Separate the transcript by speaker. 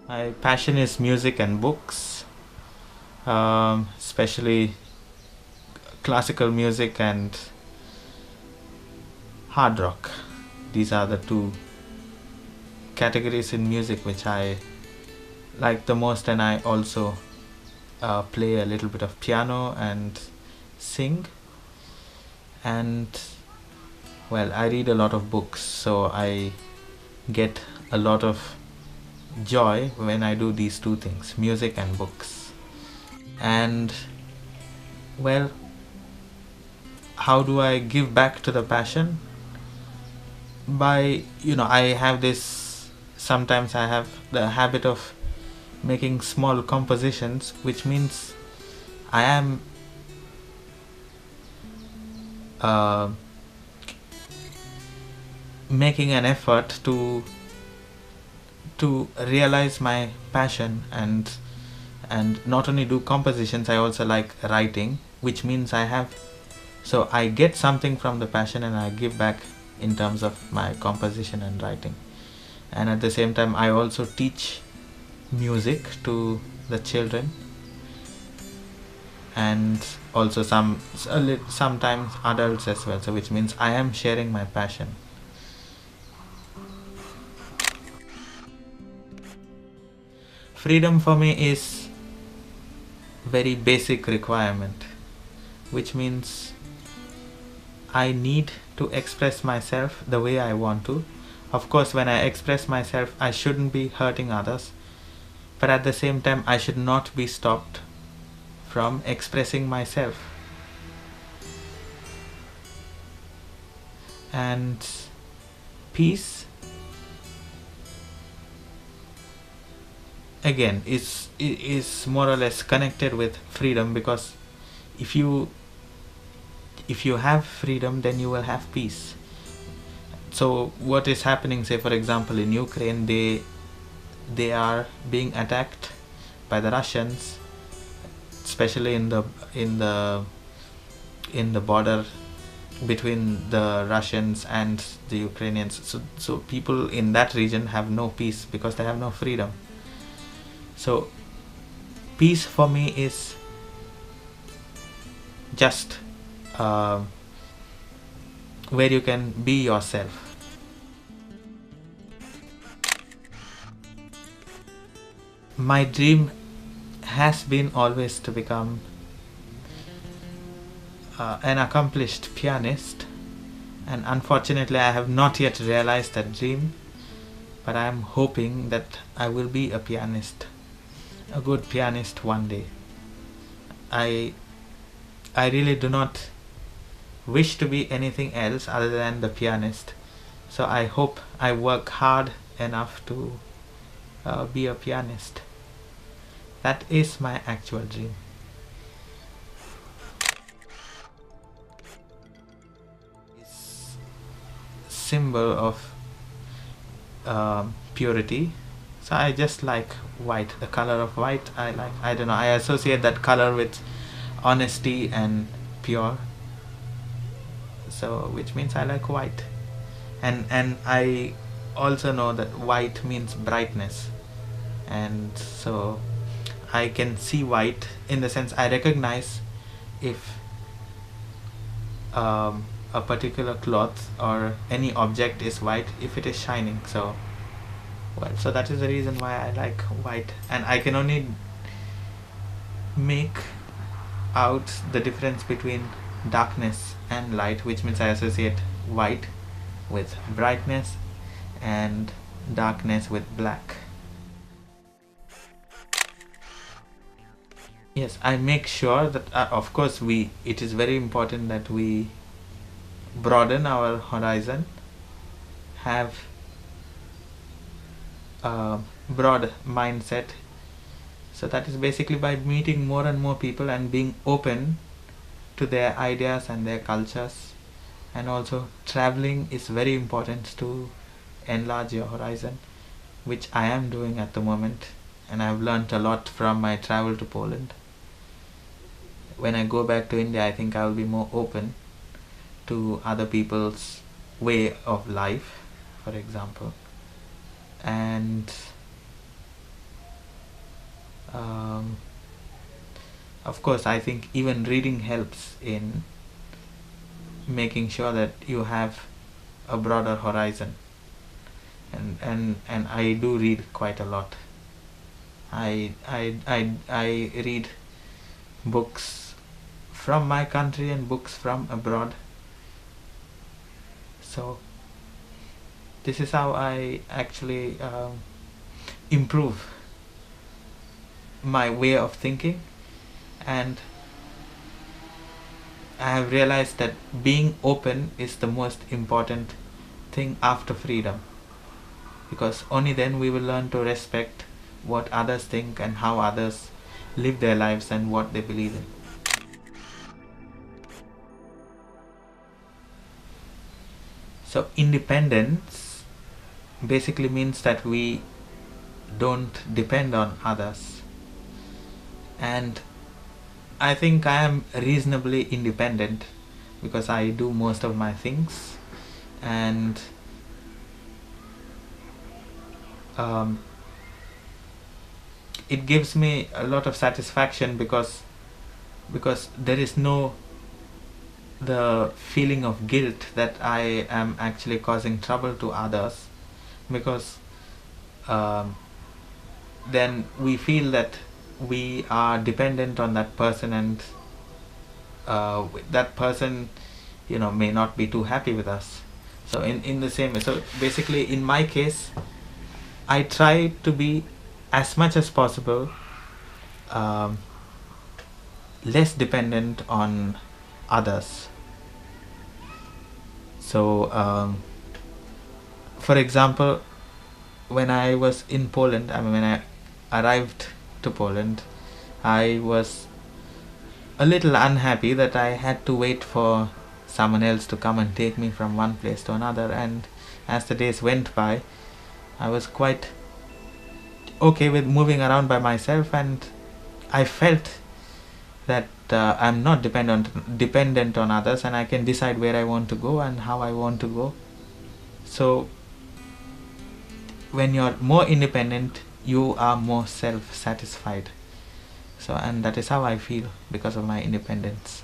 Speaker 1: My passion is music and books, especially classical music and hard rock. These are the two categories in music which I like the most, and I also play a little bit of piano and sing. And well, I read a lot of books, so I get a lot of joy when I do these two things, music and books. And well, how do I give back to the passion? By, I have this, sometimes I have the habit of making small compositions, which means I am uh, making an effort to realize my passion, and not only do compositions, I also like writing, which means I get something from the passion and I give back in terms of my composition and writing. And at the same time, I also teach music to the children, and also sometimes adults as well, so which means I am sharing my passion. Freedom for me is very basic requirement, which means I need to express myself the way I want to. Of course, when I express myself, I shouldn't be hurting others, but at the same time, I should not be stopped from expressing myself. And peace, again, is more or less connected with freedom, because if you have freedom, then you will have peace. So what is happening, say for example in Ukraine, they are being attacked by the Russians, especially in the border between the Russians and the Ukrainians. So people in that region have no peace because they have no freedom. So peace for me is just where you can be yourself. My dream has been always to become an accomplished pianist, and unfortunately I have not yet realized that dream, but I am hoping that I will be a pianist, a good pianist one day. I really do not wish to be anything else other than the pianist, so I hope I work hard enough to be a pianist. That is my actual dream. It's symbol of purity. So I just like white, the color of white. I don't know, I associate that color with honesty and pure. So which means I like white. And I also know that white means brightness. And so I can see white, in the sense I recognize if a particular cloth or any object is white if it is shining. So that is the reason why I like white, and I can only make out the difference between darkness and light, which means I associate white with brightness and darkness with black. Yes, I make sure that of course it is very important that we broaden our horizon, have a broad mindset. So that is basically by meeting more and more people and being open to their ideas and their cultures. And also traveling is very important to enlarge your horizon, which I am doing at the moment, and I have learnt a lot from my travel to Poland. When I go back to India, I think I will be more open to other people's way of life, for example. And um, of course, I think even reading helps in making sure that you have a broader horizon. And I do read quite a lot. I read books from my country and books from abroad. So this is how I actually improve my way of thinking, and I have realized that being open is the most important thing after freedom, because only then we will learn to respect what others think and how others live their lives and what they believe in. So independence basically means that we don't depend on others, and I think I am reasonably independent because I do most of my things, and it gives me a lot of satisfaction because there is no the feeling of guilt that I am actually causing trouble to others, because then we feel that we are dependent on that person, and that person, may not be too happy with us. So in the same way, so basically in my case, I try to be as much as possible less dependent on others. So for example, when I was in Poland, when I arrived to Poland, I was a little unhappy that I had to wait for someone else to come and take me from one place to another, and as the days went by, I was quite okay with moving around by myself, and I felt that I'm not dependent on others, and I can decide where I want to go and how I want to go. So when you're more independent, you are more self-satisfied. So, and that is how I feel because of my independence.